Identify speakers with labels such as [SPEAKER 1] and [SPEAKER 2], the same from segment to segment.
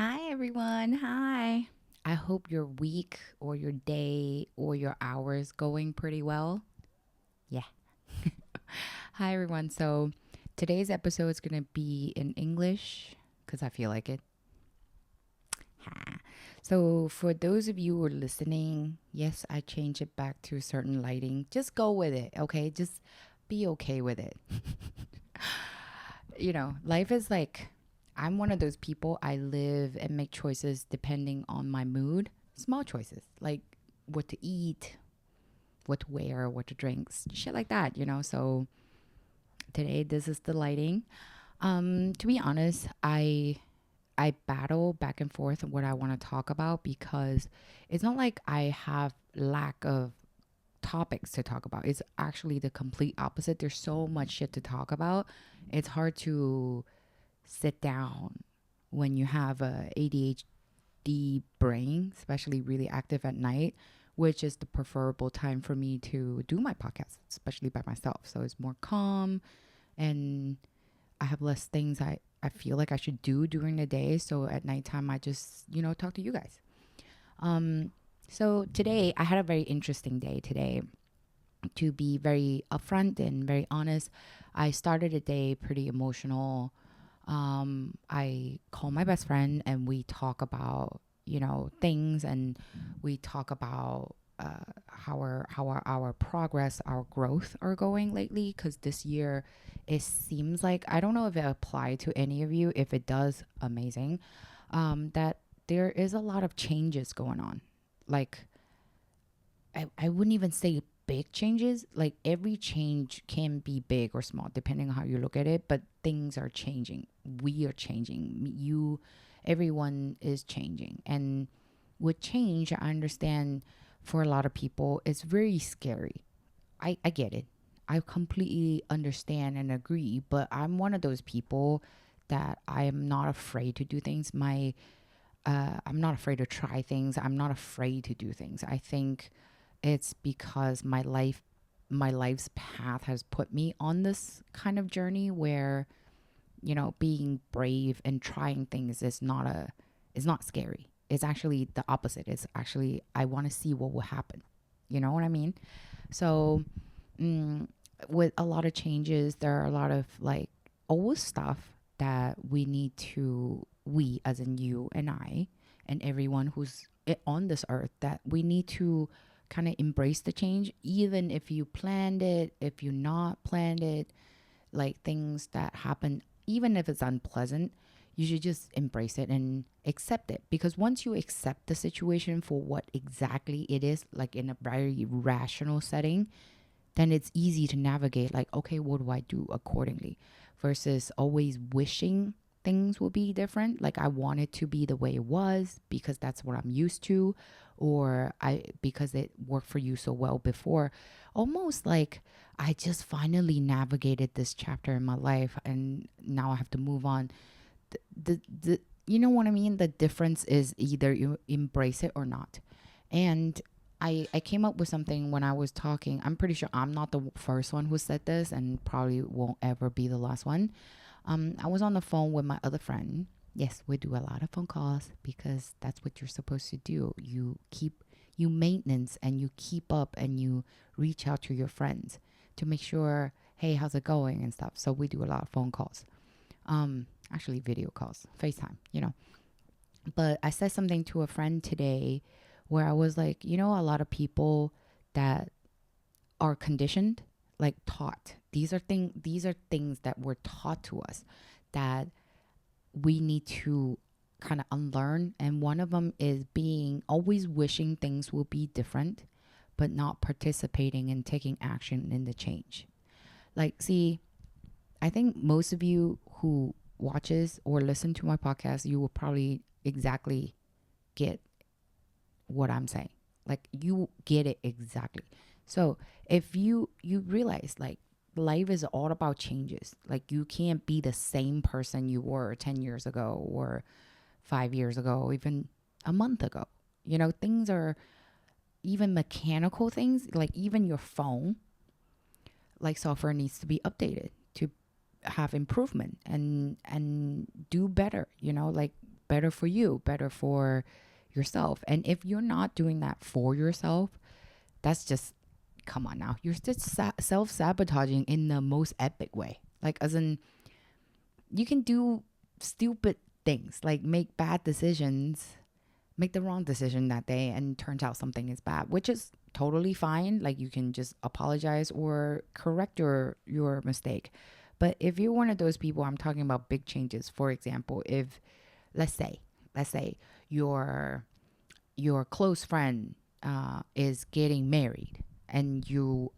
[SPEAKER 1] Hi, everyone. Hi. I hope your week or your day or your hours going pretty well. Yeah. Hi, everyone. So today's episode is going to be in English because I feel like it. Ha. So for those of you who are listening, yes, I changed it back to a certain lighting. Just go with it, okay? Just be okay with it. Life is like I'm one of those people. I live and make choices depending on my mood. Small choices like what to eat, what to wear, what to drink, shit like that. So today, this is the lighting. To be honest, I battle back and forth what I want to talk about because it's not like I have lack of topics to talk about. It's actually the complete opposite. There's so much shit to talk about. It's hard to sit down when you have a ADHD brain, especially really active at night, which is the preferable time for me to do my podcast, especially by myself. So it's more calm and I have less things I feel like I should do during the day. So at nighttime, I just talk to you guys. Um, so today, I had a very interesting day today. To be very upfront and very honest, I started a day pretty emotional. I call my best friend and we talk about things, and we talk about how our progress, our growth are going lately. Because this year, it seems like I don't know if it applied to any of you. If it does, amazing. That there is a lot of changes going on. Like I wouldn't even say big changes. Like every change can be big or small, depending on how you look at it. But things are changing. We are changing. Everyone is changing. And with change, I understand for a lot of people, it's very scary. I get it. I completely understand and agree. But I'm one of those people that I am not afraid to do things. I'm not afraid to try things. I'm not afraid to do things. I think it's because my life's path has put me on this kind of journey where being brave and trying things is not scary. It's actually the opposite. It's actually I want to see what will happen. You know what I mean? So mm, with a lot of changes, there are a lot of like old stuff that we as in you and I and everyone who's on this earth, that we need to kind of embrace the change, even if you planned it, if you not planned it, like things that happen, even if it's unpleasant, you should just embrace it and accept it. Because once you accept the situation for what exactly it is, like in a very rational setting, then it's easy to navigate. Like, okay, what do I do accordingly? Versus always wishing things will be different. Like, I want it to be the way it was because that's what I'm used to, or I because it worked for you so well before. Almost like I just finally navigated this chapter in my life and now I have to move on. The you know what I mean? The difference is either you embrace it or not. And I came up with something when I was talking. I'm pretty sure I'm not the first one who said this and probably won't ever be the last one. I was on the phone with my other friend. Yes, we do a lot of phone calls because that's what you're supposed to do. You maintenance and you keep up and you reach out to your friends to make sure, hey, how's it going and stuff. So we do a lot of phone calls. Actually video calls, FaceTime. But I said something to a friend today where I was like, a lot of people that are conditioned, like taught. These are things that were taught to us that we need to kind of unlearn. And one of them is being always wishing things will be different, but not participating and taking action in the change. Like, see, I think most of you who watches or listen to my podcast, you will probably exactly get what I'm saying. Like you get it exactly. So if you realize like life is all about changes. Like you can't be the same person you were 10 years ago or 5 years ago, or even a month ago. Things are even mechanical things, like even your phone, like software needs to be updated to have improvement and do better, like better for you, better for yourself. And if you're not doing that for yourself, that's just, come on now. You're just self-sabotaging in the most epic way. Like, as in, you can do stupid things, like make bad decisions, make the wrong decision that day, and turns out something is bad, which is totally fine. Like, you can just apologize or correct your mistake. But if you're one of those people, I'm talking about big changes. For example, if let's say your close friend is getting married, and you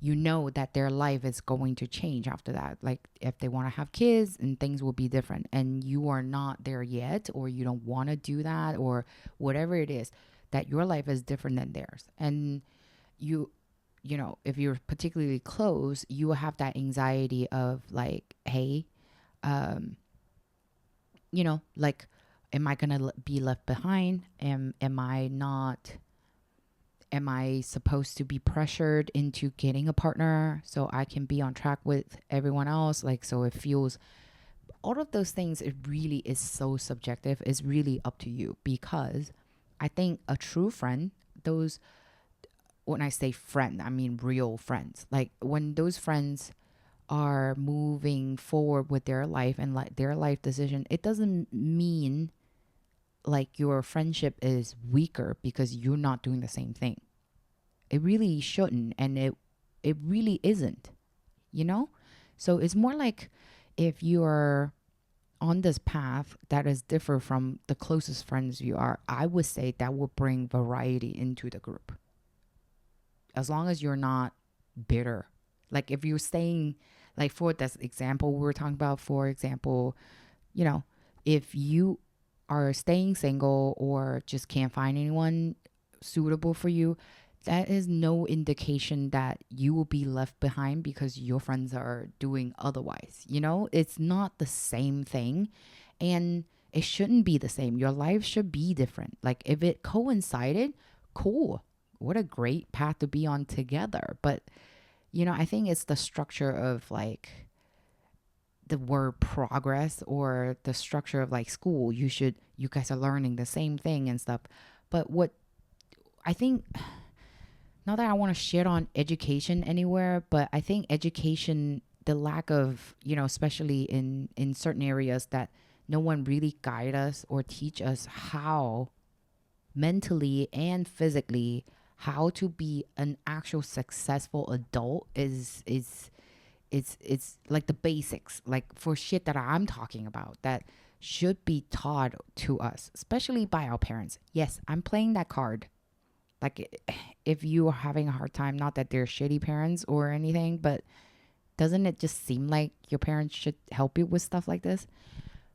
[SPEAKER 1] know that their life is going to change after that. Like, if they want to have kids, and things will be different, and you are not there yet, or you don't want to do that, or whatever it is, that your life is different than theirs. And you know, if you're particularly close, you will have that anxiety of like, hey, um, like, am I gonna be left behind? Am I not? Am I supposed to be pressured into getting a partner so I can be on track with everyone else? Like, so it feels, all of those things, it really is so subjective. It's really up to you, because I think a true friend, those, when I say friend, I mean real friends. Like, when those friends are moving forward with their life and like their life decision, it doesn't mean like your friendship is weaker because you're not doing the same thing. It really shouldn't, and it really isn't, you know? So it's more like, if you're on this path that is different from the closest friends you are, I would say that will bring variety into the group. As long as you're not bitter. Like, if you're staying, like, for this example we were talking about, for example, you know, if you are staying single or just can't find anyone suitable for you, that is no indication that you will be left behind because your friends are doing otherwise. You know, it's not the same thing, and it shouldn't be the same. Your life should be different. Like, if it coincided, cool. What a great path to be on together. But, I think it's the structure of like the word progress, or the structure of like school. You guys are learning the same thing and stuff. But what I think, not that I want to shit on education anywhere, but I think education, the lack of, especially in certain areas, that no one really guide us or teach us how, mentally and physically, how to be an actual successful adult, is it's like the basics, like for shit that I'm talking about, that should be taught to us, especially by our parents. Yes, I'm playing that card. Like, if you are having a hard time, not that they're shitty parents or anything, but doesn't it just seem like your parents should help you with stuff like this?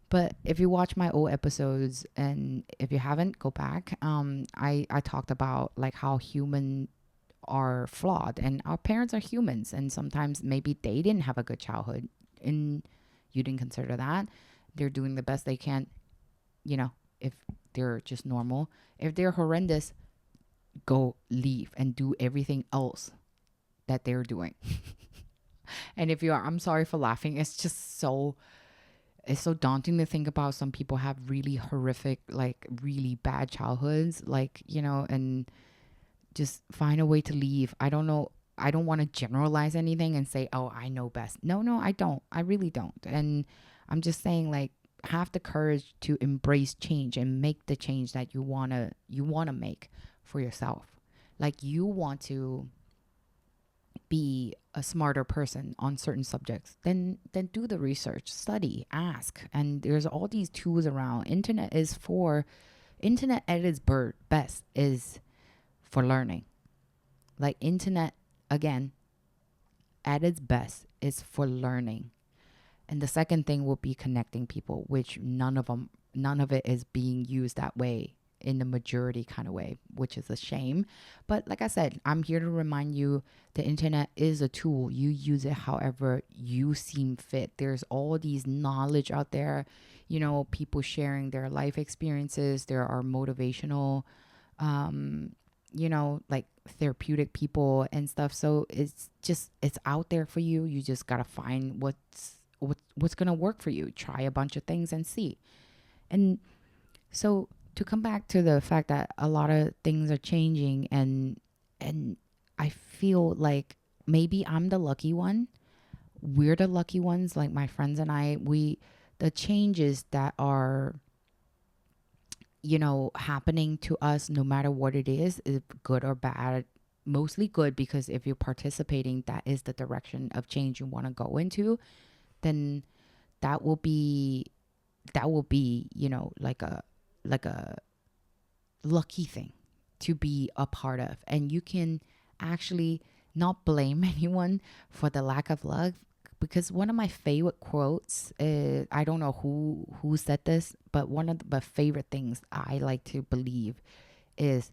[SPEAKER 1] But if you watch my old episodes, and if you haven't, go back. I talked about like how human are flawed, and our parents are humans, and sometimes maybe they didn't have a good childhood, and you didn't consider that. They're doing the best they can, if they're just normal. If they're horrendous, go leave and do everything else that they're doing. And if you are, I'm sorry for laughing. It's so daunting to think about. Some people have really horrific, like really bad childhoods, like, and just find a way to leave. I don't know. I don't want to generalize anything and say, oh, I know best. No, I don't. I really don't. And I'm just saying, like, have the courage to embrace change and make the change that you want to make for yourself. Like, you want to be a smarter person on certain subjects, then do the research, study, ask. And there's all these tools around. Internet at its best is for learning. Like, internet, again, at its best is for learning. And the second thing will be connecting people, which none of it is being used that way, in the majority kind of way, which is a shame. But like I said, I'm here to remind you, the internet is a tool. You use it however you seem fit. There's all these knowledge out there, people sharing their life experiences. There are motivational, like therapeutic people and stuff. So it's out there for you. You just got to find what's going to work for you. Try a bunch of things and see. And so to come back to the fact that a lot of things are changing, and I feel like maybe I'm the lucky one. We're the lucky ones, like my friends and I. We the changes that are, happening to us, no matter what it is good or bad. Mostly good, because if you're participating, that is the direction of change you want to go into. Then that will be like a lucky thing to be a part of. And you can actually not blame anyone for the lack of luck, because one of my favorite quotes is, I don't know who said this, but one of the favorite things I like to believe is,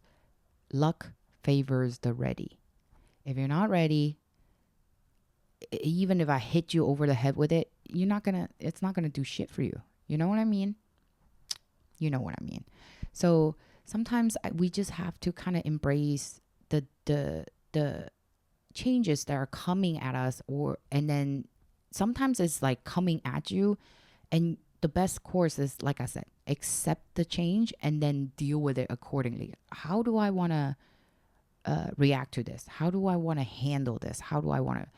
[SPEAKER 1] luck favors the ready. If you're not ready, even if I hit you over the head with it, it's not gonna do shit for you. You know what I mean? You know what I mean. So sometimes we just have to kind of embrace the changes that are coming at us, and then sometimes it's like coming at you, and the best course is, like I said, accept the change and then deal with it accordingly. How do I want to react to this? How do I want to handle this? How do I want to,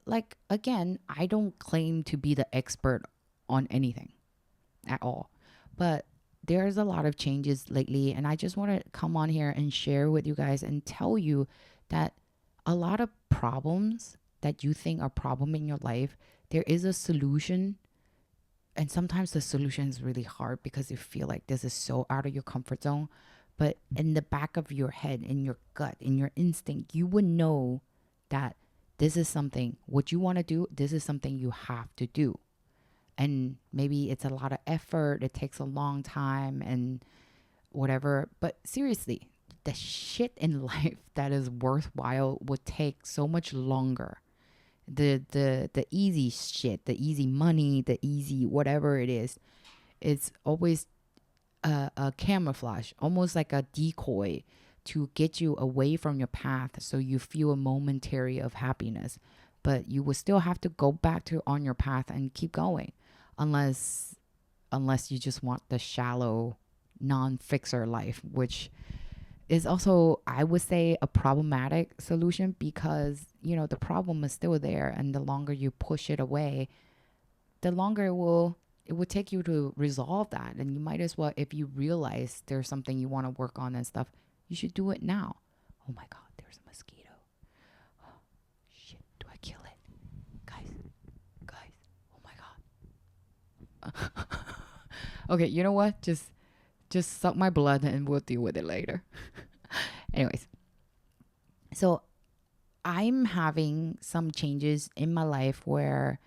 [SPEAKER 1] like, again, I don't claim to be the expert on anything at all, but there's a lot of changes lately, and I just want to come on here and share with you guys and tell you that a lot of problems that you think are problem in your life, there is a solution. And sometimes the solution is really hard because you feel like this is so out of your comfort zone. But in the back of your head, in your gut, in your instinct, you would know that this is something, what you want to do, this is something you have to do. And maybe it's a lot of effort, it takes a long time and whatever. But seriously, the shit in life that is worthwhile would take so much longer. The easy shit, the easy money, the easy whatever it is, it's always a camouflage, almost like a decoy to get you away from your path, so you feel a momentary of happiness, but you will still have to go back to on your path and keep going, unless you just want the shallow non-fixer life, which is also, I would say, a problematic solution, because the problem is still there, and the longer you push it away, the longer it will take you to resolve that. And you might as well, if you realize there's something you want to work on and stuff, you should do it now. Oh my god, there's a mosquito. Oh, shit, do I kill it? Guys, oh my god. Okay, you know what, just suck my blood and we'll deal with it later. Anyways, so I'm having some changes in my life where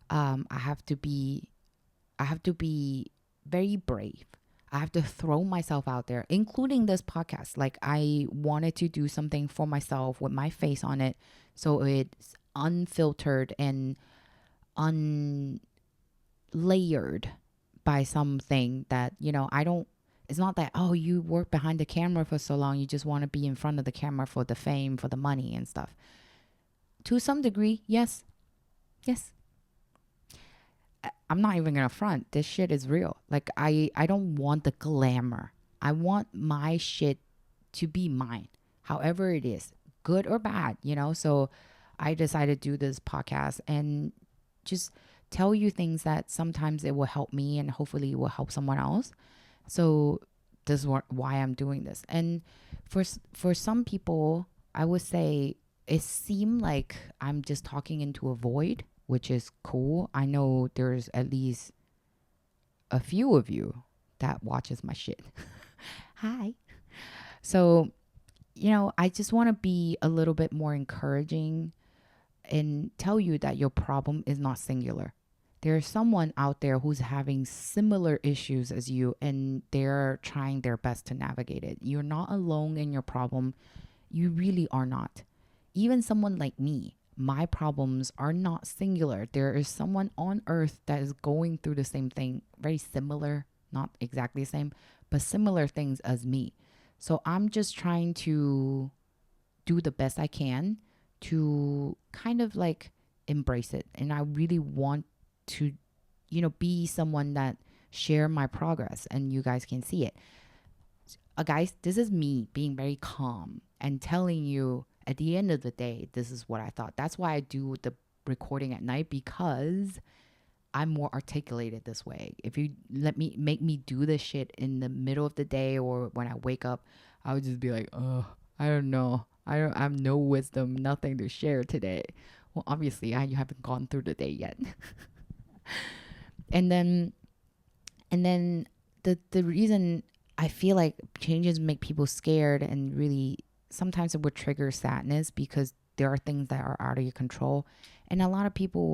[SPEAKER 1] I have to be very brave. I have to throw myself out there, including this podcast. Like, I wanted to do something for myself with my face on it, so it's unfiltered and unlayered by something that, I don't, it's not that, oh, you work behind the camera for so long, you just want to be in front of the camera for the fame, for the money and stuff. To some degree, yes. Yes. I'm not even gonna front. This shit is real. Like, I don't want the glamour. I want my shit to be mine, however it is, good or bad, So I decided to do this podcast and just tell you things that sometimes it will help me and hopefully it will help someone else. So this is why I'm doing this. And for some people, I would say it seemed like I'm just talking into a void, which is cool. I know there's at least a few of you that watches my shit. Hi. So, I just want to be a little bit more encouraging and tell you that your problem is not singular. There's someone out there who's having similar issues as you, and they're trying their best to navigate it. You're not alone in your problem. You really are not. Even someone like me, my problems are not singular. There is someone on earth that is going through the same thing, very similar, not exactly the same, but similar things as me. So I'm just trying to do the best I can to kind of like embrace it. And I really want to, be someone that share my progress and you guys can see it. Guys, this is me being very calm and telling you at the end of the day, this is what I thought. That's why I do the recording at night, because I'm more articulated this way. If you make me do this shit in the middle of the day or when I wake up, I would just be like, oh, I don't know. I have no wisdom, nothing to share today. Well, obviously, you haven't gone through the day yet. and then and then the reason I feel like changes make people scared and really sometimes it would trigger sadness because there are things that are out of your control. And a lot of people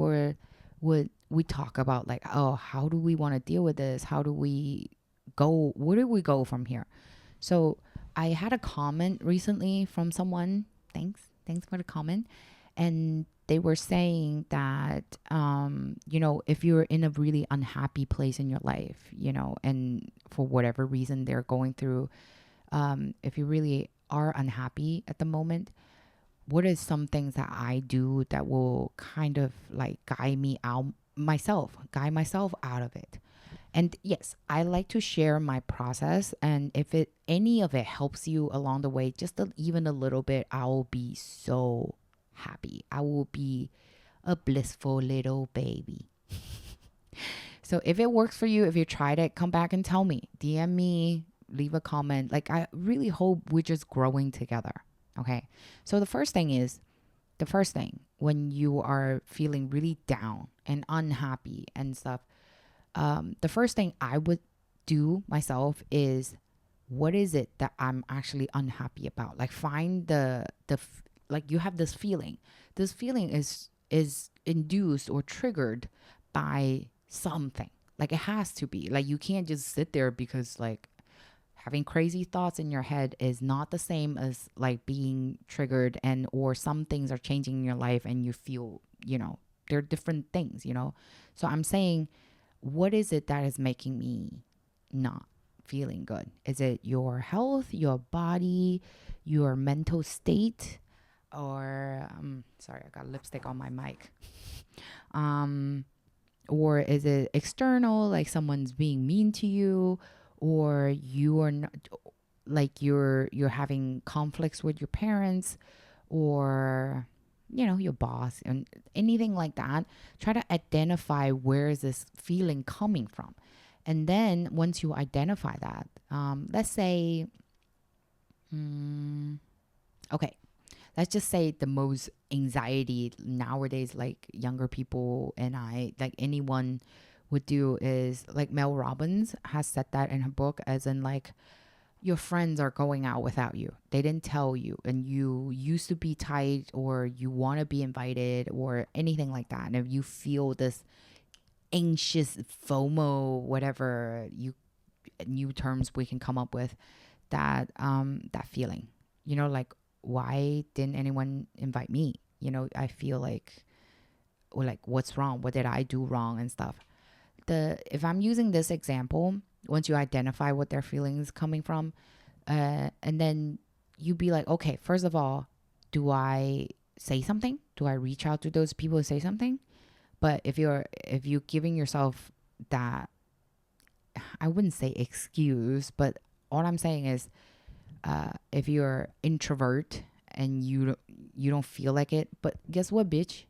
[SPEAKER 1] would we talk about like, oh, how do we want to deal with this? How do we go? Where do we go from here? So I had a comment recently from someone. Thanks for the comment. And they were saying that, if you're in a really unhappy place in your life, and for whatever reason they're going through, if you really are unhappy at the moment, what is some things that I do that will kind of like guide myself out of it? And yes, I like to share my process. And if any of it helps you along the way, just even a little bit, I will be so happy. I will be a blissful little baby. So if it works for you, if you tried it, come back and tell me. DM me, leave a comment. Like, I really hope we're just growing together. Okay. So the first thing when you are feeling really down and unhappy and stuff, the first thing I would do myself is, what is it that I'm actually unhappy about? Like, find like you have this feeling. This feeling is induced or triggered by something. Like, it has to be. Like, you can't just sit there because like having crazy thoughts in your head is not the same as like being triggered or some things are changing in your life and you feel, they're different things. So I'm saying, what is it that is making me not feeling good? Is it your health, your body, your mental state? Or sorry, I got lipstick on my mic. Or is it external, like someone's being mean to you, or you are not, like you're having conflicts with your parents, or your boss, and anything like that. Try to identify where is this feeling coming from. And then once you identify that, let's say, okay, let's just say the most anxiety nowadays, like younger people and like anyone would do, is like Mel Robbins has said that in her book, as in like, your friends are going out without you. They didn't tell you, and you used to be tight, or you want to be invited, or anything like that. And if you feel this anxious FOMO, whatever new terms we can come up with, that feeling, like, why didn't anyone invite me? I feel like, or like, what's wrong? What did I do wrong and stuff? If I'm using this example, once you identify what their feelings coming from, and then you be like, okay, first of all, do I say something? Do I reach out to those people and say something? But if you're giving yourself that, I wouldn't say excuse, but all I'm saying is, if you're introvert and you don't feel like it, but guess what, bitch?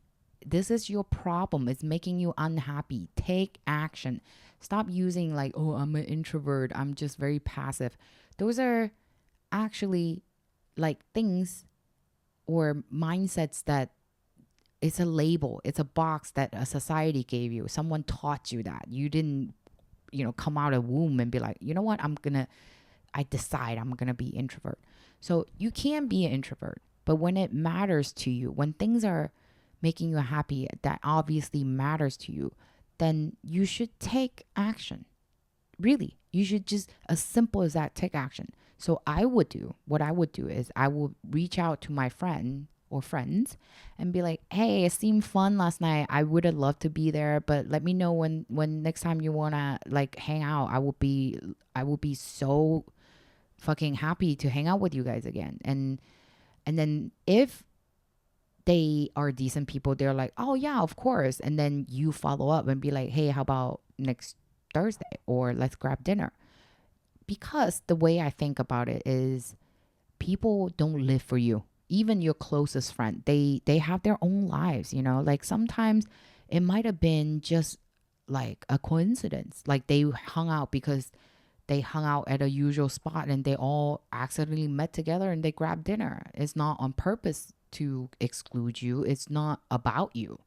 [SPEAKER 1] This is your problem. It's making you unhappy. Take action. Stop using like, oh, I'm an introvert, I'm just very passive. Those are actually like things or mindsets that, it's a label. It's a box that a society gave you. Someone taught you that. You didn't, come out of womb and be like, you know what? I decide I'm going to be introvert. So you can be an introvert, but when it matters to you, when things are making you happy, that obviously matters to you, then you should take action. Really, you should just, as simple as that, take action. So what I would do is I would reach out to my friend or friends and be like, hey, it seemed fun last night. I would have loved to be there, but let me know when next time you want to like hang out. I will be so fucking happy to hang out with you guys again. And then if they are decent people, they're like, oh yeah, of course. And then you follow up and be like, hey, how about next Thursday, or let's grab dinner. Because the way I think about it is, people don't live for you. Even your closest friend, they have their own lives, you know? Like sometimes it might have been just like a coincidence. Like they hung out because they hung out at a usual spot and they all accidentally met together and they grabbed dinner. It's not on purpose to exclude you. It's not about you.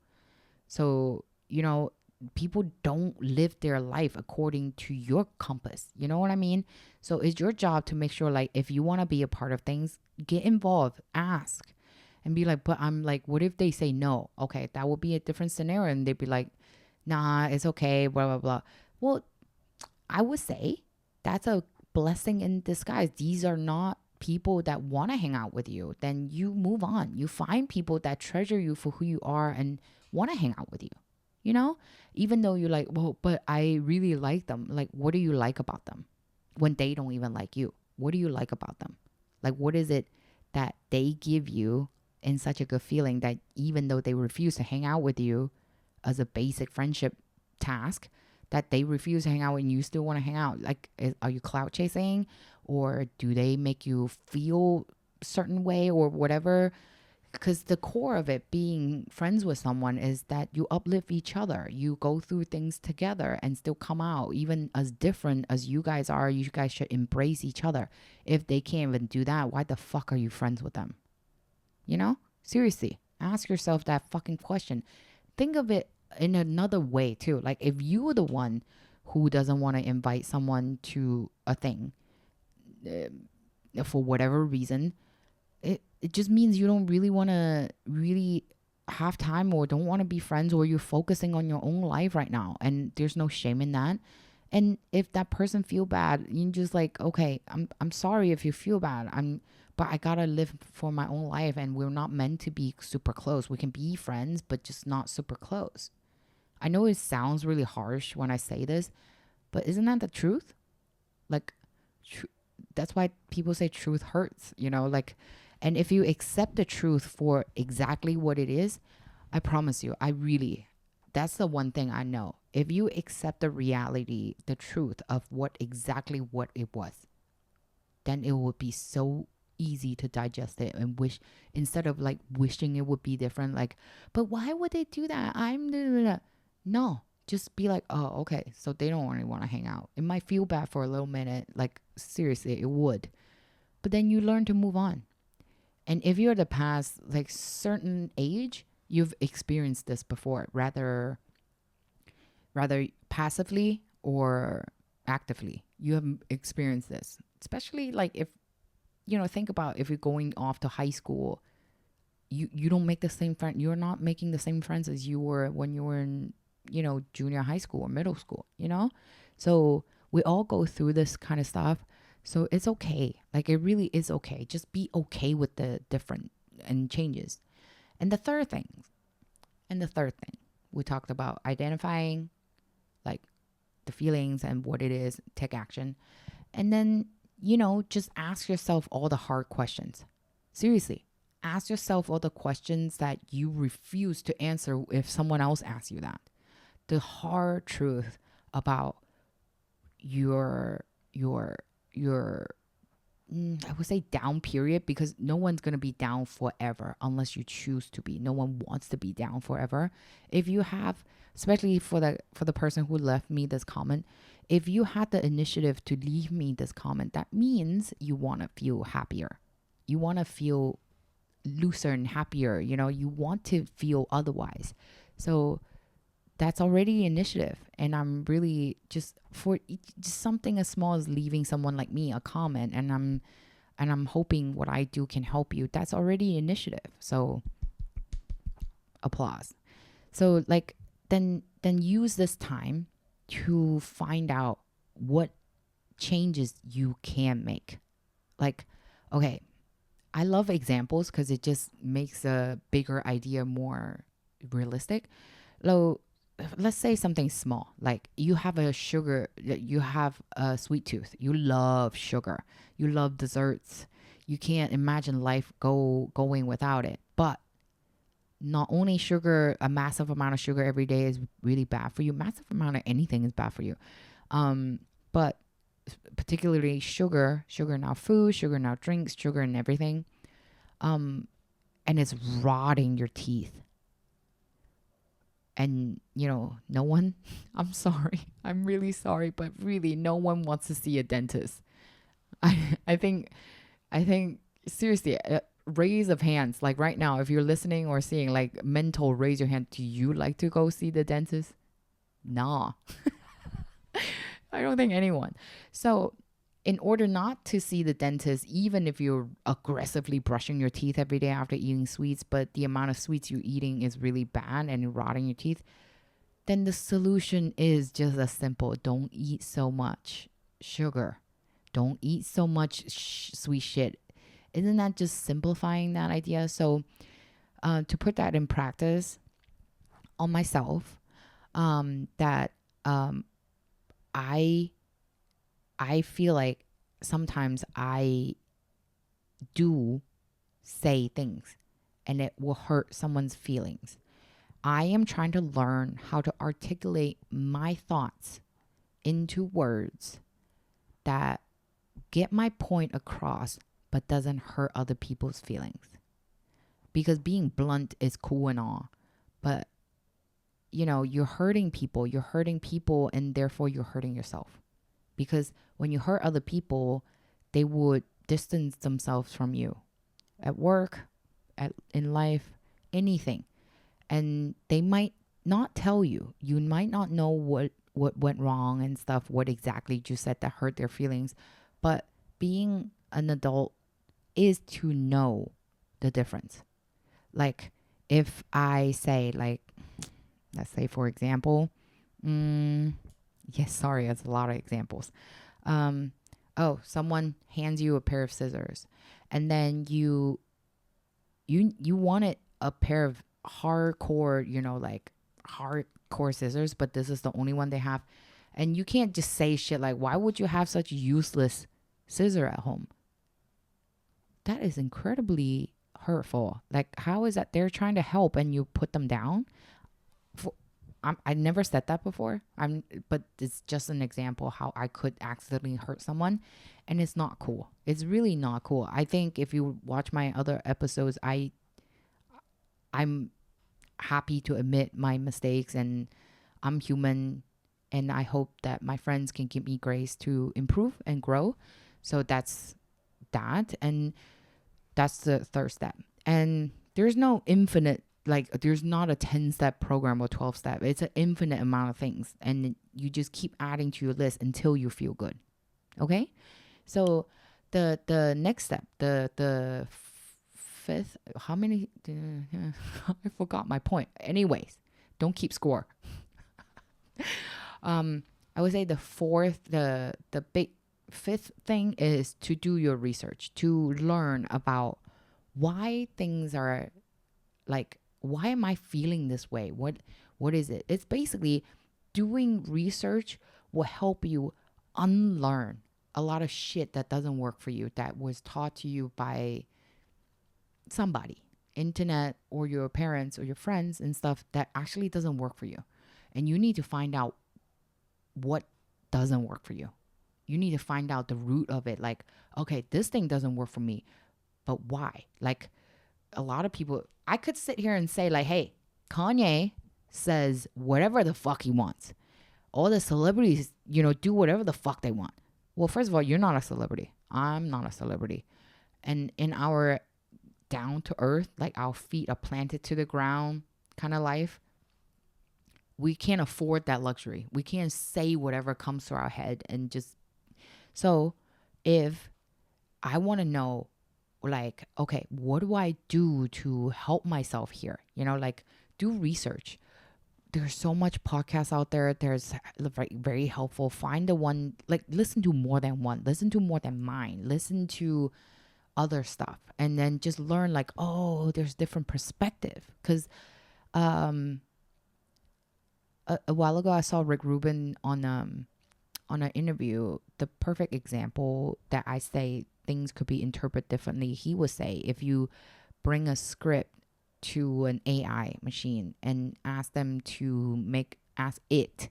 [SPEAKER 1] So, you know, people don't live their life according to your compass. You know what I mean? So it's your job to make sure, like, if you want to be a part of things, get involved, ask, and be like, but I'm like, what if they say no? Okay, that would be a different scenario. And they'd be like, nah, it's okay, blah, blah, blah. Well, I would say that's a blessing in disguise. These are not people that want to hang out with you. Then you move on. You find people that treasure you for who you are and want to hang out with you. You know, even though you're like, well, but I really like them. Like, what do you like about them when they don't even like you? What do you like about them? Like, what is it that they give you in such a good feeling that even though they refuse to hang out with you as a basic friendship task, that they refuse to hang out and you still want to hang out? Like, are you clout chasing, or do they make you feel certain way or whatever? Because the core of it, being friends with someone, is that you uplift each other. You go through things together and still come out. Even as different as you guys are, you guys should embrace each other. If they can't even do that, why the fuck are you friends with them? You know? Seriously, ask yourself that fucking question. Think of it in another way too. Like, if you were the one who doesn't want to invite someone to a thing, for whatever reason, it just means you don't really want to really have time, or don't want to be friends, or you're focusing on your own life right now, and there's no shame in that. And if that person feel bad, you just like, okay, I'm sorry if you feel bad. But I gotta live for my own life, and we're not meant to be super close. We can be friends, but just not super close. I know it sounds really harsh when I say this, but isn't that the truth? Like, tr- that's why people say truth hurts, you know? Like, and if you accept the truth for exactly what it is, I promise you, that's the one thing I know. If you accept the reality, the truth of what it was, then it would be so easy to digest it and wish, instead of like wishing it would be different. Like, but why would they do that? No, just be like, oh, okay. So they don't really want to hang out. It might feel bad for a little minute. Like, seriously, it would. But then you learn to move on. And if you're the past, like, certain age, you've experienced this before, rather passively or actively. You have experienced this, especially like if, you know, think about if you're going off to high school, you don't make the same friend. You're not making the same friends as you were when you were in, you know, junior high school or middle school, you know? So we all go through this kind of stuff. So it's okay. Like, it really is okay. Just be okay with the different and changes. And the third thing, we talked about identifying like the feelings and what it is, take action. And then, you know, just ask yourself all the hard questions. Seriously, ask yourself all the questions that you refuse to answer if someone else asks you that. The hard truth about your I would say down period, because no one's going to be down forever unless you choose to be. No one wants to be down forever. If you have, especially for the person who left me this comment, if you had the initiative to leave me this comment, that means you want to feel happier. You want to feel looser and happier. You know, you want to feel otherwise. So that's already initiative. And I'm really just something as small as leaving someone like me a comment, and I'm hoping what I do can help you. That's already initiative. So applause. So like, then use this time to find out what changes you can make. Like, okay, I love examples because it just makes a bigger idea more realistic. So let's say something small, like you have a sweet tooth. You love sugar. You love desserts. You can't imagine life going without it. But not only sugar, a massive amount of sugar every day is really bad for you. Massive amount of anything is bad for you. But particularly sugar in our food, sugar in our drinks, sugar in everything. And it's rotting your teeth. And, no one, I'm sorry. I'm really sorry, but really no one wants to see a dentist. I think seriously, raise of hands. Like right now, if you're listening or seeing, like mental, raise your hand. Do you like to go see the dentist? Nah. I don't think anyone. So in order not to see the dentist, even if you're aggressively brushing your teeth every day after eating sweets, but the amount of sweets you're eating is really bad and rotting your teeth, then the solution is just as simple. Don't eat so much sugar. Don't eat so much sweet shit. Isn't that just simplifying that idea? So to put that in practice on myself, that I feel like sometimes I do say things and it will hurt someone's feelings. I am trying to learn how to articulate my thoughts into words that get my point across but doesn't hurt other people's feelings. Because being blunt is cool and all, but you're hurting people, and therefore you're hurting yourself. Because when you hurt other people, they would distance themselves from you at work, in life, anything. And they might not tell you. You might not know what went wrong and stuff, what exactly you said that hurt their feelings. But being an adult is to know the difference. Like if I say, like, let's say, for example, yes, sorry, it's a lot of examples. Someone hands you a pair of scissors, and then you wanted a pair of hardcore, like hardcore scissors, but this is the only one they have. And you can't just say shit like, why would you have such useless scissor at home? That is incredibly hurtful. Like, how is that they're trying to help and you put them down? I never said that before. But it's just an example how I could accidentally hurt someone, and it's not cool. It's really not cool. I think if you watch my other episodes, I'm happy to admit my mistakes, and I'm human, and I hope that my friends can give me grace to improve and grow. So that's that, and that's the third step. And there's no infinite, like there's not a 10-step program or 12-step. It's an infinite amount of things, and you just keep adding to your list until you feel good. Okay? So the next step, the fifth, how many? I forgot my point. Anyways, don't keep score. I would say the big fifth thing is to do your research, to learn about why things are like, why am I feeling this way? What is it? It's basically doing research will help you unlearn a lot of shit that doesn't work for you, that was taught to you by somebody, internet or your parents or your friends and stuff, that actually doesn't work for you. And you need to find out what doesn't work for you. You need to find out the root of it. Like, okay, this thing doesn't work for me, but why? Like, a lot of people, I could sit here and say like, hey, Kanye says whatever the fuck he wants. All the celebrities, do whatever the fuck they want. Well, first of all, you're not a celebrity. I'm not a celebrity. And in our down to earth, like our feet are planted to the ground kind of life, we can't afford that luxury. We can't say whatever comes to our head and just. So if I want to know, like, okay, what do I do to help myself here? Like, do research. There's so much podcasts out there. There's very, very helpful. Find the one, like, listen to more than one. Listen to more than mine. Listen to other stuff. And then just learn, like, oh, there's different perspective. Because a while ago, I saw Rick Rubin on an interview. The perfect example that I say things could be interpreted differently. He would say, if you bring a script to an AI machine and ask it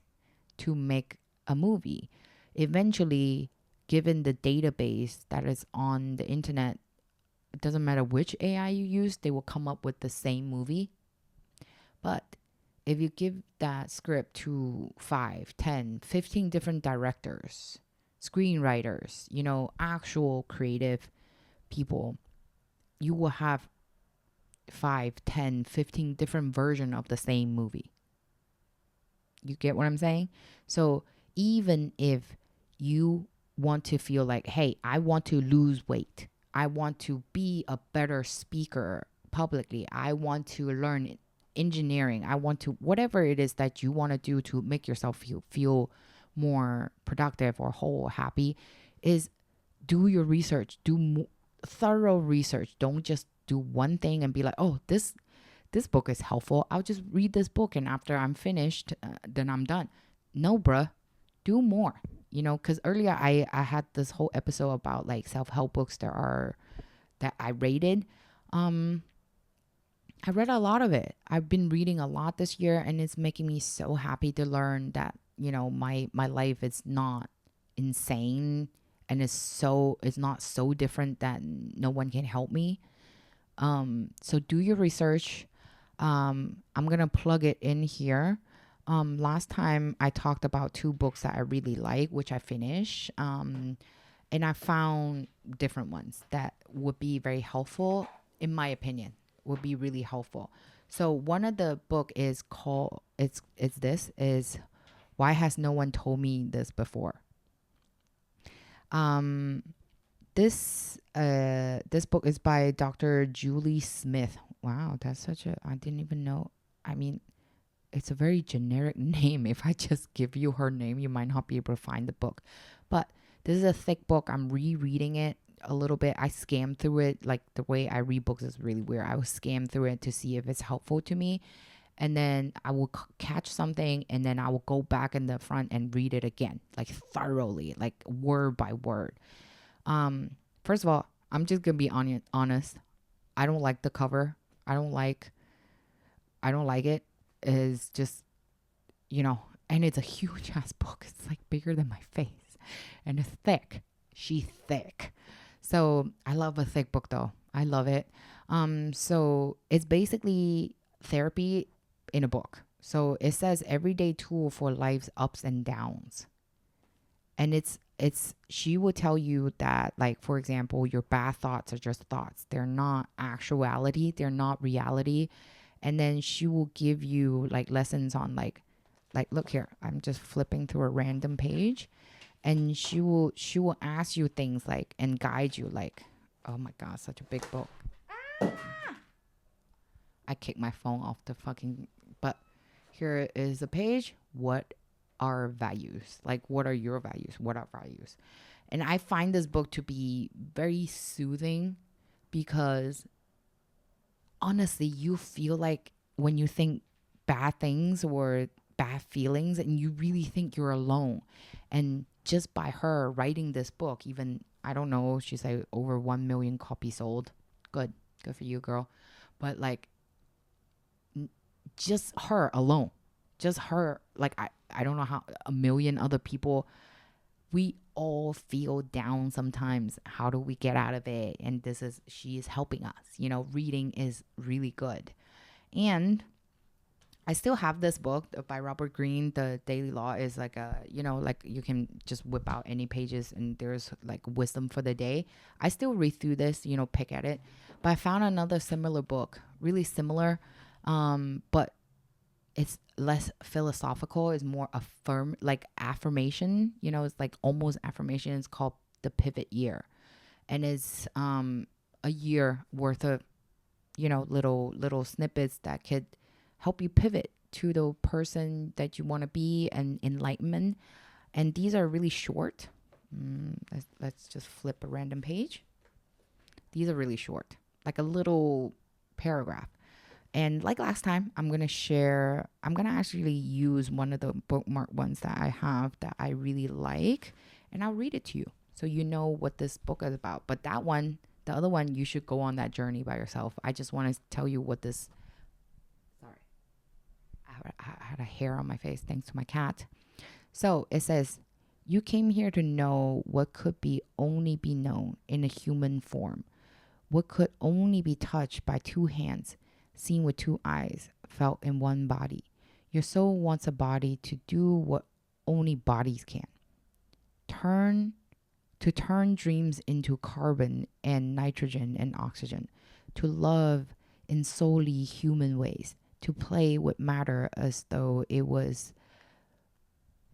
[SPEAKER 1] to make a movie. Eventually, given the database that is on the internet, it doesn't matter which AI you use, they will come up with the same movie. But if you give that script to 5, 10, 15 different directors, screenwriters, actual creative people, you will have 5, 10, 15 different version of the same movie. You get what I'm saying? So even if you want to feel like, hey, I want to lose weight, I want to be a better speaker publicly, I want to learn engineering, I want to, whatever it is that you want to do to make yourself feel more productive or whole, happy, is do your research, thorough research. Don't just do one thing and be like, oh, this book is helpful, I'll just read this book, and after I'm finished, then I'm done. No, bruh, do more. Because earlier I had this whole episode about like self-help books that I rated. I read a lot of it. I've been reading a lot this year, and it's making me so happy to learn that my life is not insane, and it's not so different that no one can help me. So do your research. I'm gonna plug it in here. Last time I talked about 2 books that I really like, which I finished. And I found different ones that would be very helpful, in my opinion, would be really helpful. So one of the book is called, this is Why Has No One Told Me This Before? This book is by Dr. Julie Smith. Wow, that's I didn't even know. I mean, it's a very generic name. If I just give you her name, you might not be able to find the book. But this is a thick book. I'm rereading it a little bit. I scanned through it. Like, the way I read books is really weird. I will scan through it to see if it's helpful to me. And then I will catch something, and then I will go back in the front and read it again, like thoroughly, like word by word. First of all, I'm just gonna be honest. I don't like the cover. I don't like it. It's just, and it's a huge ass book. It's like bigger than my face, and it's thick. She's thick. So I love a thick book though. I love it. So it's basically therapy in a book. So it says everyday tool for life's ups and downs. And she will tell you that, like, for example, your bad thoughts are just thoughts. They're not actuality. They're not reality. And then she will give you like lessons on like, look here, I'm just flipping through a random page, and she will ask you things like, and guide you like, oh my God, such a big book. I kicked my phone off the fucking, but here is a page. What are values? Like, what are your values? What are values? And I find this book to be very soothing, because honestly, you feel like when you think bad things or bad feelings, and you really think you're alone. And just by her writing this book, even, I don't know, she's like over 1 million copies sold. Good for you, girl. But like, just her alone, just her, like, I don't know how a million other people, we all feel down sometimes. How do we get out of it? And she is helping us. Reading is really good. And I still have this book by Robert Greene. The Daily Law is like like you can just whip out any pages and there's like wisdom for the day. I still read through this, pick at it. But I found another similar book, really similar, but it's less philosophical. It's more like affirmation. It's like almost affirmation. It's called The Pivot Year, and it's a year worth of little snippets that could help you pivot to the person that you want to be, and enlightenment. And these are really short. Let's just flip a random page. These are really short, like a little paragraph. And like last time, I'm going to actually use one of the bookmark ones that I have that I really like, and I'll read it to you so you know what this book is about. But the other one, you should go on that journey by yourself. I just want to tell you what this, sorry, I had a hair on my face thanks to my cat. So it says, you came here to know what could be only be known in a human form, what could only be touched by two hands, seen with two eyes, felt in one body. Your soul wants a body to do what only bodies can. Turn to turn dreams into carbon and nitrogen and oxygen, to love in solely human ways, to play with matter as though it was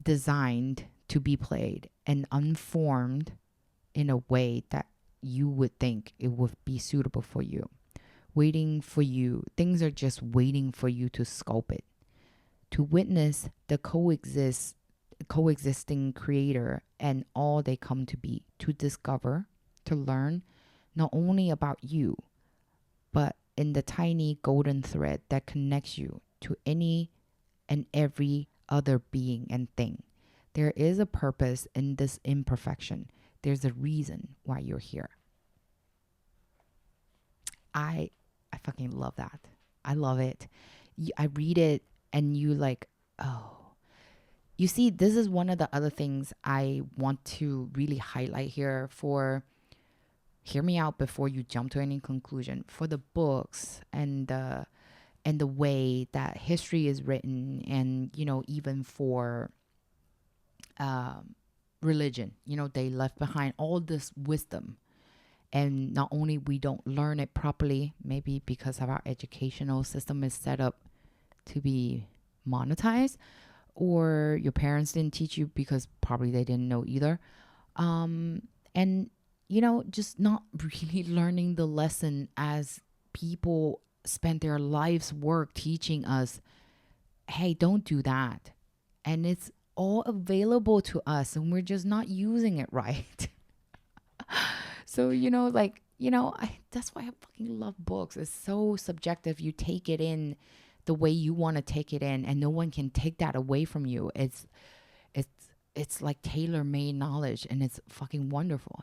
[SPEAKER 1] designed to be played and unformed in a way that you would think it would be suitable for you. Waiting for you. Things are just waiting for you to sculpt it. To witness the coexisting creator and all they come to be. To discover, to learn not only about you, but in the tiny golden thread that connects you to any and every other being and thing. There is a purpose in this imperfection. There's a reason why you're here. I fucking love that. I love it. I read it and you like, oh. You see, this is one of the other things I want to really highlight here for, hear me out before you jump to any conclusion. For the books and the way that history is written, and even for religion, they left behind all this wisdom. And not only we don't learn it properly, maybe because of our educational system is set up to be monetized, or your parents didn't teach you because probably they didn't know either. And just not really learning the lesson as people spent their lives work teaching us, hey, don't do that. And it's all available to us and we're just not using it right. So, that's why I fucking love books. It's so subjective. You take it in the way you want to take it in, and no one can take that away from you. It's like tailor-made knowledge, and it's fucking wonderful,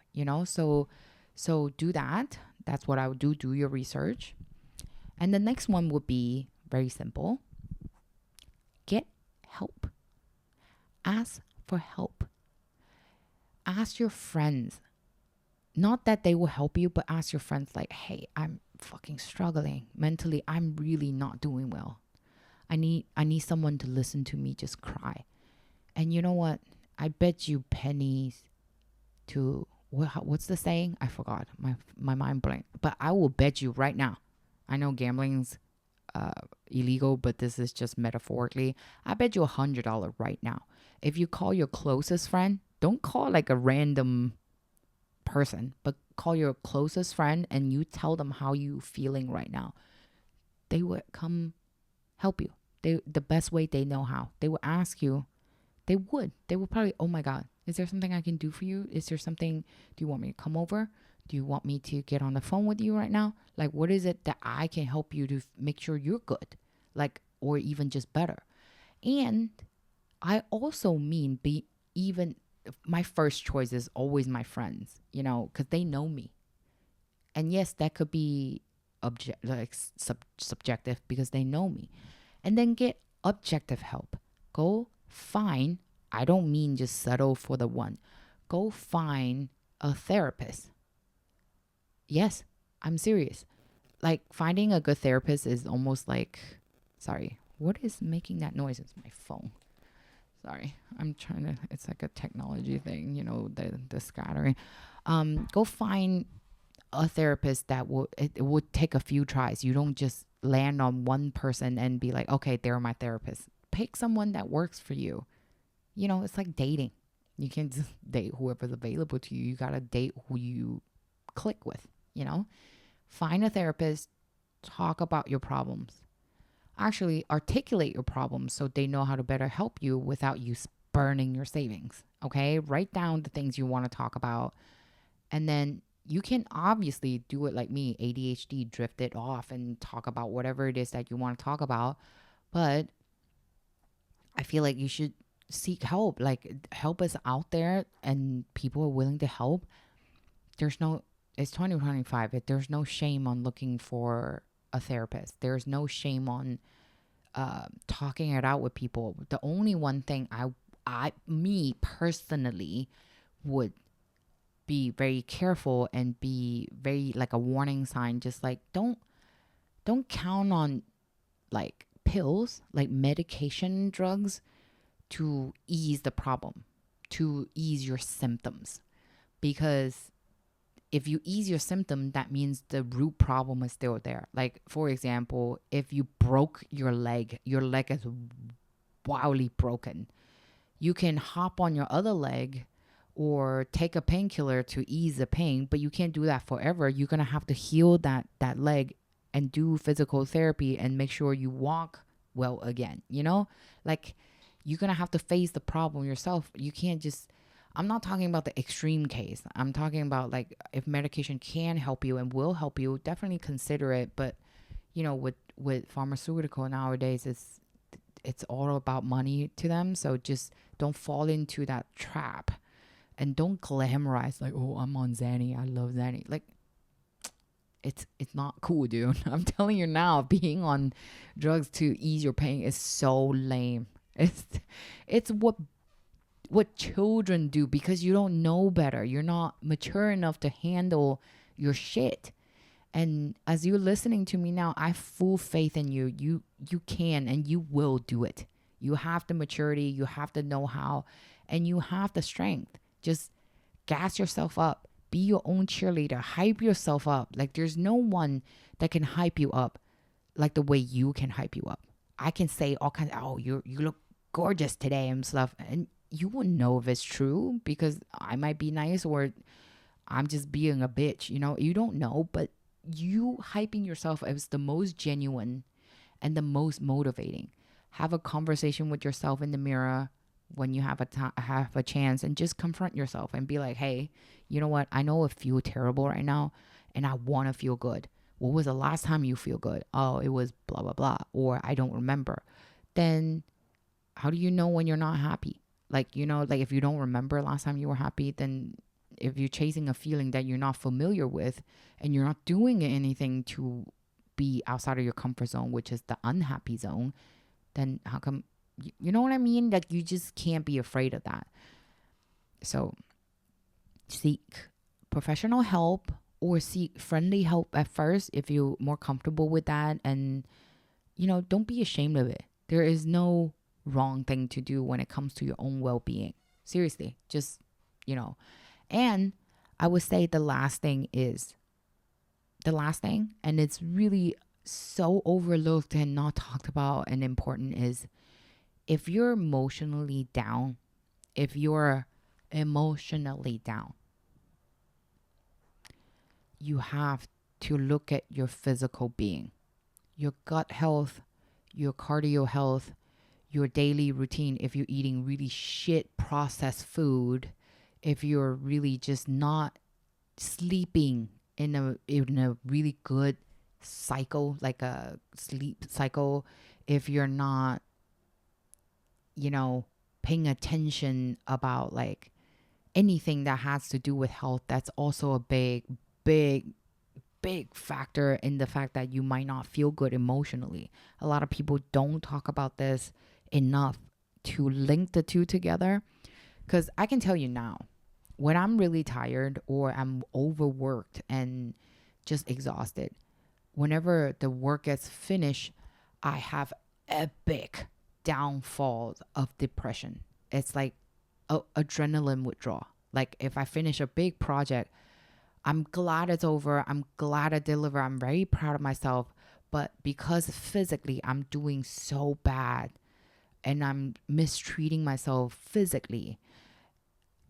[SPEAKER 1] So do that. That's what I would do. Do your research. And the next one would be very simple. Get help. Ask for help. Ask your friends. Not that they will help you, but ask your friends like, hey, I'm fucking struggling mentally. I'm really not doing well. I need someone to listen to me just cry. And you know what? I bet you pennies to what's the saying? I forgot. My mind blank. But I will bet you right now. I know gambling's illegal, but this is just metaphorically. I bet you $100 right now. If you call your closest friend, don't call like a random person, but call your closest friend and you tell them how you feeling right now. They would come help you. The best way they know how. They will ask you. They would probably, oh my God, is there something I can do for you? Is there something, do you want me to come over? Do you want me to get on the phone with you right now? Like, what is it that I can help you to make sure you're good? Like, or even just better. And I also mean even my first choice is always my friends, because they know me. And yes, that could be subjective because they know me. And then get objective help. Go find, I don't mean just settle for the one. Go find a therapist. Yes, I'm serious. Like, finding a good therapist is almost like, sorry, what is making that noise? It's my phone. Sorry, I'm trying to, it's like a technology thing, the scattering. Go find a therapist that it would take a few tries. You don't just land on one person and be like, okay, they're my therapist. Pick someone that works for you. It's like dating. You can't just date whoever's available to you. You got to date who you click with, Find a therapist, talk about your problems. Actually articulate your problems so they know how to better help you without you burning your savings. Okay. Write down the things you want to talk about. And then you can obviously do it like me, ADHD, drift it off and talk about whatever it is that you want to talk about. But I feel like you should seek help. Like, help is out there and people are willing to help. It's 2025. There's no shame on looking for a therapist. There's no shame on talking it out with people. The only one thing me personally would be very careful and be very like a warning sign. Just like don't count on like pills, like medication, drugs to ease the problem, to ease your symptoms. Because if you ease your symptom, that means the root problem is still there. Like, for example, if you broke your leg is wildly broken. You can hop on your other leg or take a painkiller to ease the pain, but you can't do that forever. You're going to have to heal that leg and do physical therapy and make sure you walk well again, you know? Like, you're going to have to face the problem yourself. You can't just, I'm not talking about the extreme case. I'm talking about like if medication can help you and will help you, definitely consider it. But you know, with pharmaceutical nowadays, it's all about money to them. So just don't fall into that trap, and don't glamorize like, oh, I'm on Xanny, I love Xanny. Like, it's not cool, dude. I'm telling you now, being on drugs to ease your pain is so lame. It's what children do because you don't know better. You're not mature enough to handle your shit. And as you're listening to me now, I have full faith in you. You can and you will do it. You have the maturity, you have the know-how, and you have the strength. Just gas yourself up. Be your own cheerleader. Hype yourself up. Like, there's no one that can hype you up like the way you can hype you up. I can say all kinds of, oh, you look gorgeous today and stuff. And you wouldn't know if it's true because I might be nice or I'm just being a bitch. You know, you don't know, but you hyping yourself is the most genuine and the most motivating. Have a conversation with yourself in the mirror when you have a chance, and just confront yourself and be like, hey, you know what? I know I feel terrible right now and I want to feel good. What was the last time you feel good? Oh, it was blah, blah, blah. Or I don't remember. Then how do you know when you're not happy? Like, you know, like if you don't remember last time you were happy, then if you're chasing a feeling that you're not familiar with and you're not doing anything to be outside of your comfort zone, which is the unhappy zone, then how come, you know what I mean? Like, you just can't be afraid of that. So seek professional help or seek friendly help at first if you're more comfortable with that. And, you know, don't be ashamed of it. There is no wrong thing to do when it comes to your own well-being. Seriously, just, you know. And I would say the last thing, and it's really so overlooked and not talked about and important, is if you're emotionally down, you have to look at your physical being, your gut health, your cardio health, your daily routine. If you're eating really shit processed food, if you're really just not sleeping in a really good cycle, like a sleep cycle, if you're not, you know, paying attention about like anything that has to do with health, that's also a big factor in the fact that you might not feel good emotionally. A lot of people don't talk about this enough to link the two together. Because I can tell you now, when I'm really tired or I'm overworked and just exhausted, whenever the work gets finished, I have epic downfalls of depression. It's like adrenaline withdrawal. Like, if I finish a big project, I'm glad it's over. I'm glad I deliver. I'm very proud of myself. But because physically I'm doing so bad and I'm mistreating myself physically,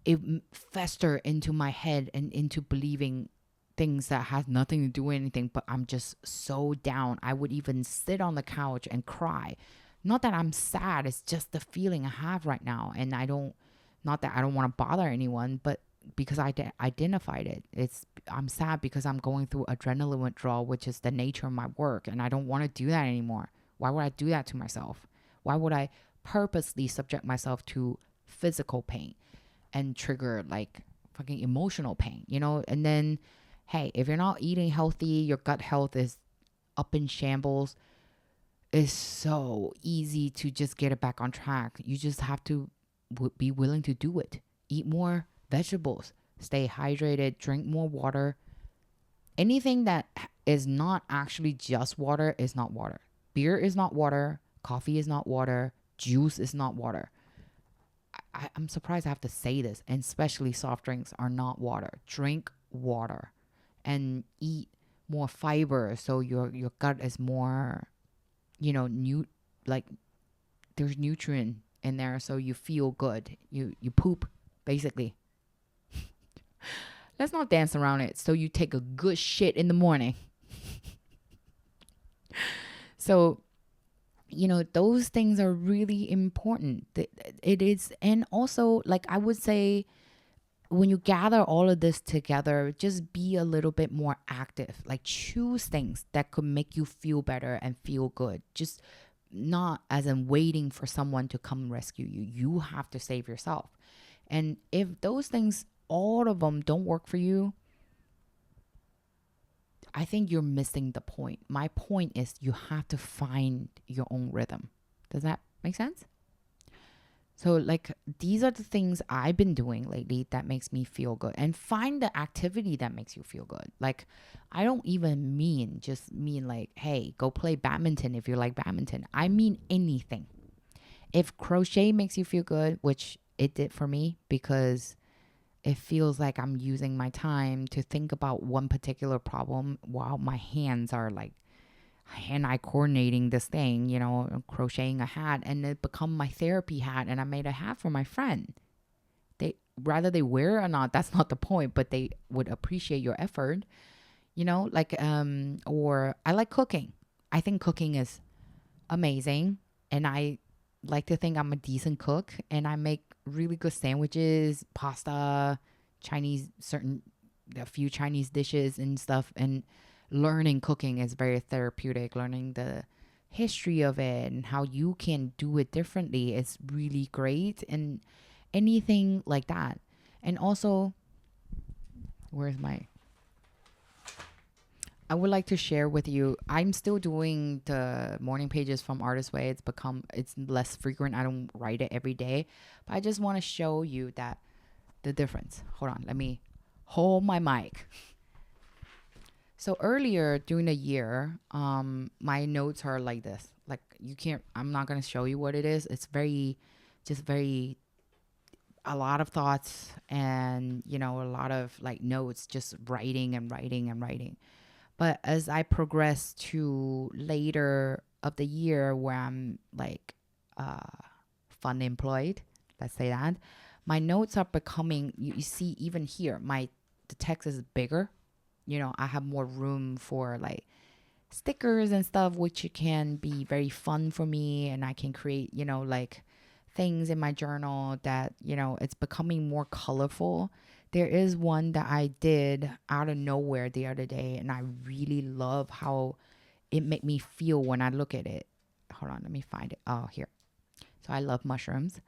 [SPEAKER 1] it fester into my head and into believing things that has nothing to do with anything, but I'm just so down. I would even sit on the couch and cry. Not that I'm sad, it's just the feeling I have right now. And not that I don't want to bother anyone, but because I identified it. I'm sad because I'm going through adrenaline withdrawal, which is the nature of my work, and I don't want to do that anymore. Why would I do that to myself? Why would I purposely subject myself to physical pain and trigger like fucking emotional pain, you know? And then, hey, if you're not eating healthy, your gut health is up in shambles, it's so easy to just get it back on track. You just have to be willing to do it. Eat more vegetables, stay hydrated, drink more water. Anything that is not actually just water is not water. Beer is not water. Coffee is not water. Juice is not water. I'm surprised I have to say this, and especially soft drinks are not water. Drink water and eat more fiber so your gut is more, like there's nutrient in there so you feel good. You poop, basically. Let's not dance around it. So you take a good shit in the morning. So, those things are really important. It is. And also, like I would say, when you gather all of this together, just be a little bit more active. Like choose things that could make you feel better and feel good. Just not as in waiting for someone to come rescue you. You have to save yourself. And if those things, all of them don't work for you, I think you're missing the point. My point is you have to find your own rhythm. Does that make sense? So like these are the things I've been doing lately that makes me feel good, and find the activity that makes you feel good. Like I don't even just mean like, hey, go play badminton if you like badminton. I mean anything. If crochet makes you feel good, which it did for me, because it feels like I'm using my time to think about one particular problem while my hands are like hand-eye coordinating this thing, crocheting a hat, and it become my therapy hat, and I made a hat for my friend. Whether they wear it or not, that's not the point, but they would appreciate your effort, or I like cooking. I think cooking is amazing, and I like to think I'm a decent cook, and I make really good sandwiches, pasta, a few Chinese dishes and stuff. And learning cooking is very therapeutic. Learning the history of it and how you can do it differently is really great. And anything like that. And also, I would like to share with you, I'm still doing the morning pages from Artist Way. It's less frequent. I don't write it every day, but I just want to show you that the difference. Hold on, let me hold my mic. So earlier during the year, my notes are like this. Like I'm not going to show you what it is. It's a lot of thoughts and, a lot of like notes, just writing and writing and writing. But as I progress to later of the year where I'm like fun employed, let's say that, my notes are becoming, you see even here, the text is bigger. I have more room for like stickers and stuff, which can be very fun for me. And I can create, like things in my journal that, it's becoming more colorful. There is one that I did out of nowhere the other day, and I really love how it made me feel when I look at it. Hold on, let me find it. Oh, here. So I love mushrooms.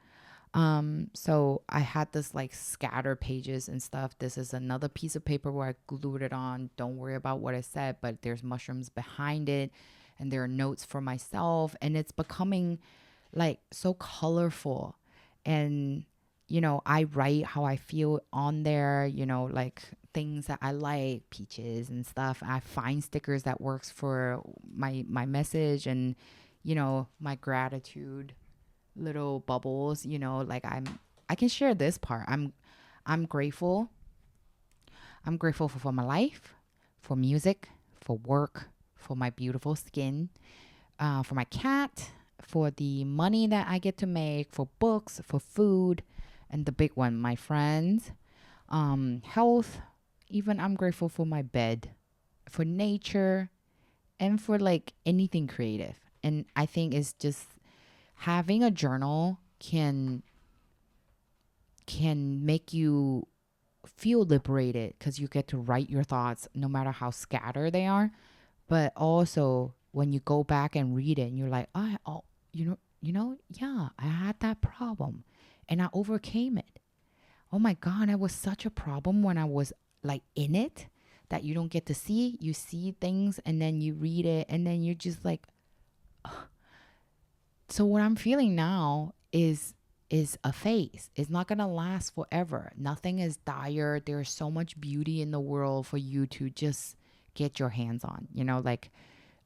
[SPEAKER 1] So I had this like scatter pages and stuff. This is another piece of paper where I glued it on. Don't worry about what I said, but there's mushrooms behind it, and there are notes for myself, and it's becoming like so colorful. And I write how I feel on there, like things that I like, peaches and stuff. I find stickers that works for my message, and, my gratitude little bubbles, like I can share this part. I'm grateful. I'm grateful for my life, for music, for work, for my beautiful skin, for my cat, for the money that I get to make, for books, for food, and the big one, my friends, health. Even I'm grateful for my bed, for nature, and for like anything creative. And I think it's just having a journal can make you feel liberated, because you get to write your thoughts no matter how scattered they are. But also when you go back and read it and you're like, yeah, I had that problem and I overcame it. Oh my God, that was such a problem when I was like in it, that you don't get to see. You see things and then you read it and then you're just like, ugh. So what I'm feeling now is is a phase. It's not gonna last forever. Nothing is dire. There's so much beauty in the world for you to just get your hands on.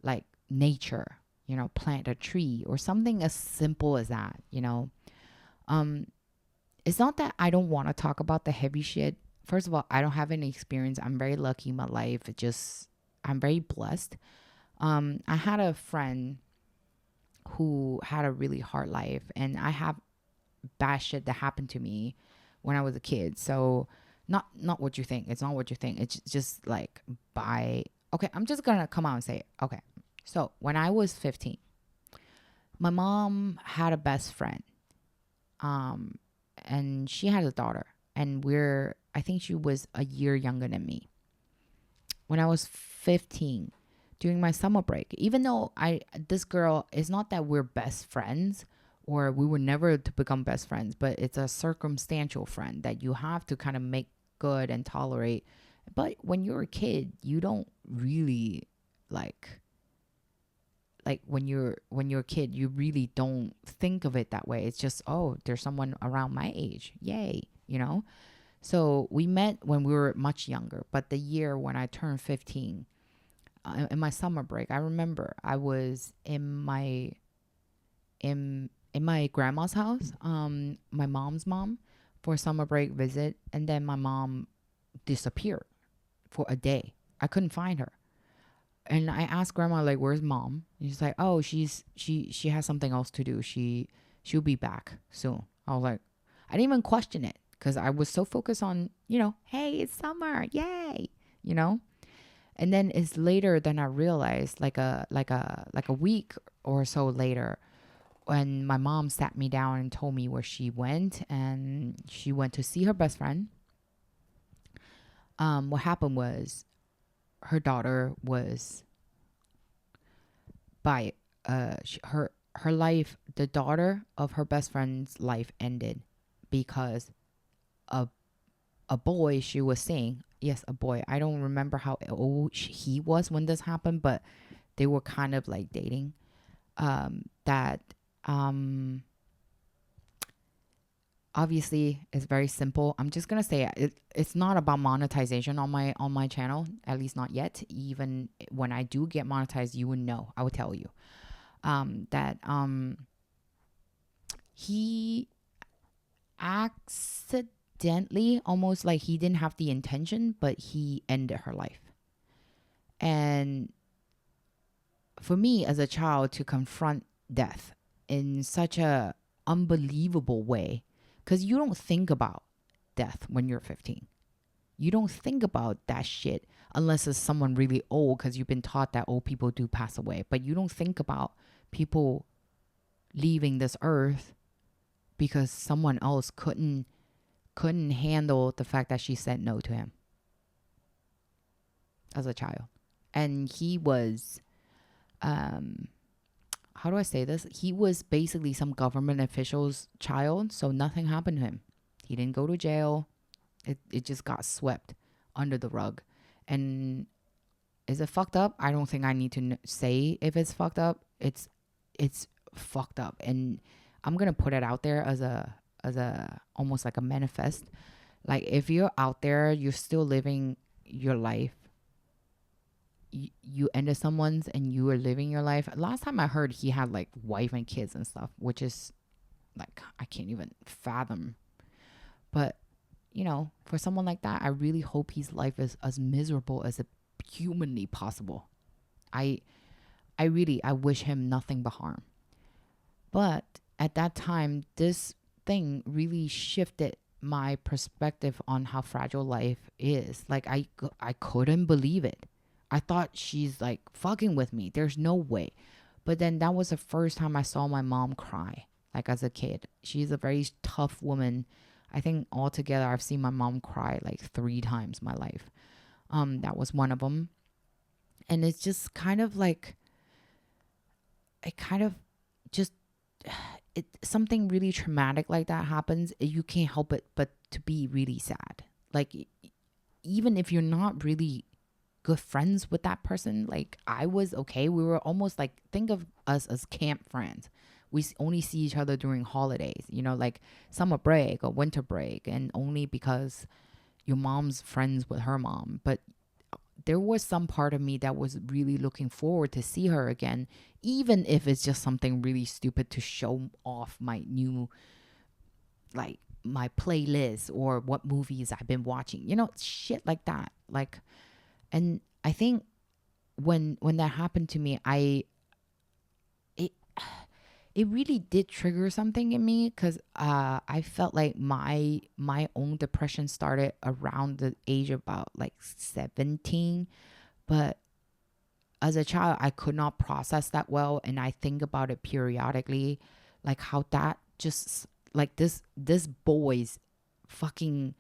[SPEAKER 1] Like nature. Plant a tree or something as simple as that. Um, it's not that I don't want to talk about the heavy shit. First of all, I don't have any experience. I'm very lucky in my life. I'm very blessed. I had a friend who had a really hard life, and I have bad shit that happened to me when I was a kid. So not what you think. It's not what you think. It's just like by okay, I'm just gonna come out and say it. Okay. So when I was 15, my mom had a best friend. Um and she had a daughter. And I think she was a year younger than me. When I was 15, during my summer break, even though this girl, is not that we're best friends or we were never to become best friends, but it's a circumstantial friend that you have to kind of make good and tolerate. But when you're a kid, you don't really like when you're a kid, you really don't think of it that way. It's just, oh, there's someone around my age. Yay. So we met when we were much younger, but the year when I turned 15, in my summer break, I remember I was in my grandma's house, my mom's mom, for a summer break visit, and then my mom disappeared for a day. I couldn't find her. And I asked grandma, like, where's mom? And she's like, oh, she has something else to do. She'll be back soon. I was like, I didn't even question it because I was so focused on, hey, it's summer, yay, you know. And then it's later than I realized, like a week or so later, when my mom sat me down and told me where she went, and she went to see her best friend. What happened was her daughter was by her life, the daughter of her best friend's life ended because a a boy she was seeing, yes, a boy, I don't remember how old he was when this happened, but they were kind of like dating, that obviously it's very simple. I'm just gonna say it's not about monetization on my channel, at least not yet. Even when I do get monetized, you would know. I would tell you that he accidentally, almost like he didn't have the intention, but he ended her life. And for me as a child to confront death in such a unbelievable way, because you don't think about death when you're 15. You don't think about that shit unless it's someone really old, because you've been taught that old people do pass away. But you don't think about people leaving this earth because someone else couldn't handle the fact that she said no to him as a child. And he was, how do I say this? He was basically some government official's child, so nothing happened to him. He didn't go to jail. It just got swept under the rug. And is it fucked up? I don't think I need to say if it's fucked up. It's fucked up, and I'm gonna put it out there as a almost like a manifest. Like, if you're out there, you're still living your life. You ended someone's and you were living your life. Last time I heard, he had like wife and kids and stuff, which is like, I can't even fathom. But for someone like that, I really hope his life is as miserable as it humanly possible. I wish him nothing but harm. But at that time, this thing really shifted my perspective on how fragile life is. Like, I couldn't believe it. I thought she's like fucking with me. There's no way. But then that was the first time I saw my mom cry, like as a kid. She's a very tough woman. I think altogether I've seen my mom cry like 3 times in my life. That was one of them. And it's just kind of like, it kind of just, something really traumatic like that happens, you can't help it but to be really sad. Like, even if you're not really good friends with that person, like I was, okay, we were almost like, think of us as camp friends. only see each other during holidays, you know, like summer break or winter break, and only because your mom's friends with her mom. But there was some part of me that was really looking forward to see her again, even if it's just something really stupid to show off my new, like, my playlist or what movies I've been watching, you know, shit like that. Like, and I think when that happened to me, it it really did trigger something in me, because I felt like my own depression started around the age of about like 17. But as a child, I could not process that well, and I think about it periodically, like how that just, like, this boy's fucking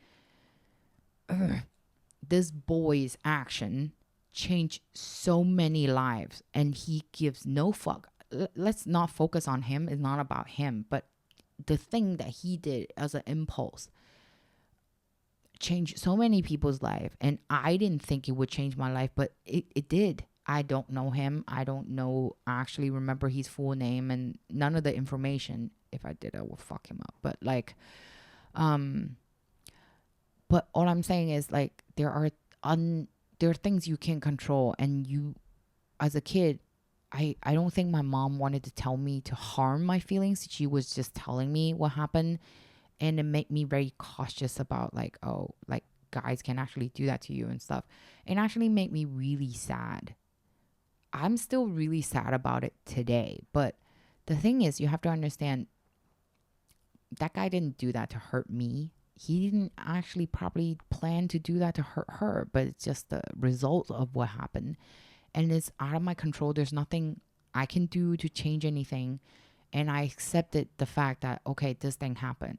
[SPEAKER 1] this boy's action changed so many lives, and he gives no fuck. Let's not focus on him. It's not about him, but the thing that he did as an impulse changed so many people's life. And I didn't think it would change my life, but it did. I don't know him. I don't know, actually remember his full name and none of the information. If I did, I would fuck him up. But like, but all I'm saying is, like, there are things you can't control, and you, as a kid, I don't think my mom wanted to tell me to harm my feelings. She was just telling me what happened, and it made me very cautious about, like, oh, like, guys can actually do that to you and stuff. It actually made me really sad. I'm still really sad about it today, but the thing is, you have to understand, that guy didn't do that to hurt me. He didn't actually probably plan to do that to hurt her, but it's just the result of what happened. And it's out of my control. There's nothing I can do to change anything. And I accepted the fact that, okay, this thing happened.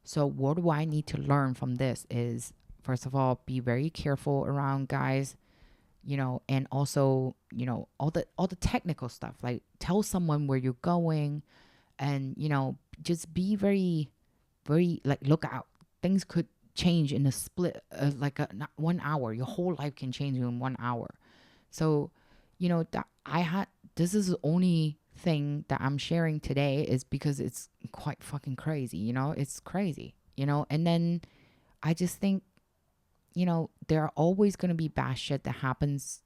[SPEAKER 1] So what do I need to learn from this is, first of all, be very careful around guys, you know, and also, you know, all the technical stuff, like tell someone where you're going, and, you know, just be very, very, like, look out. Things could change in a split, like not 1 hour. Your whole life can change in 1 hour. So, you know, that this is the only thing that I'm sharing today is because it's quite fucking crazy, you know, it's crazy, you know. And then I just think, you know, there are always going to be bad shit that happens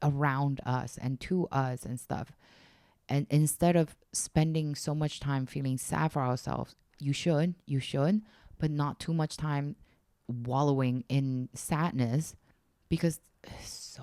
[SPEAKER 1] around us and to us and stuff. And instead of spending so much time feeling sad for ourselves, you should, but not too much time wallowing in sadness, because it's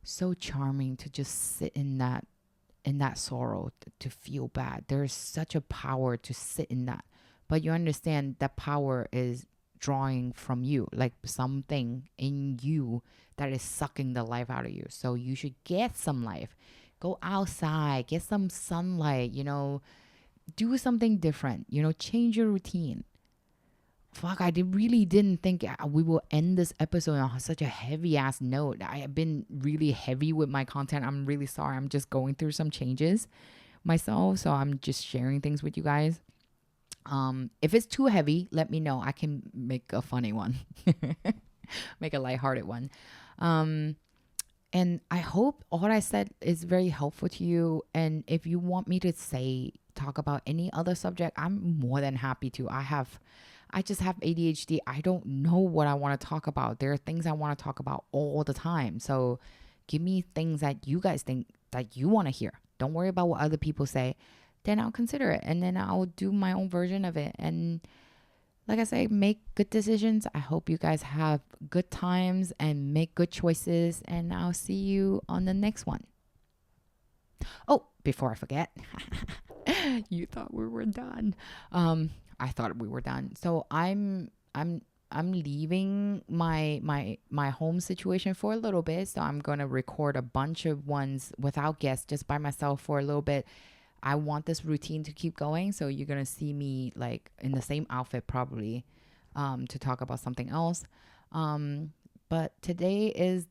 [SPEAKER 1] so charming to just sit in that sorrow, to feel bad. There's such a power to sit in that. But you understand that power is drawing from you, like something in you that is sucking the life out of you. So you should get some life. Go outside, get some sunlight, you know, do something different, you know, change your routine. Fuck, really didn't think we will end this episode on such a heavy ass note. I have been really heavy with my content. I'm really sorry. I'm just going through some changes myself. So I'm just sharing things with you guys. If it's too heavy, let me know. I can make a funny one, make a lighthearted one. And I hope all I said is very helpful to you. And if you want me to talk about any other subject, I'm more than happy to. I just have ADHD. I don't know what I want to talk about. There are things I want to talk about all the time. So give me things that you guys think that you want to hear. Don't worry about what other people say. Then I'll consider it. And then I'll do my own version of it. And like I say, make good decisions. I hope you guys have good times and make good choices. And I'll see you on the next one. Oh, before I forget, you thought we were done. I thought we were done. So I'm leaving my home situation for a little bit. So I'm gonna record a bunch of ones without guests, just by myself for a little bit. I want this routine to keep going. So you're gonna see me like in the same outfit probably, to talk about something else. But today is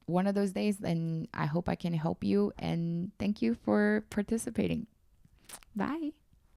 [SPEAKER 1] one of those days, and I hope I can help you. And thank you for participating. Bye.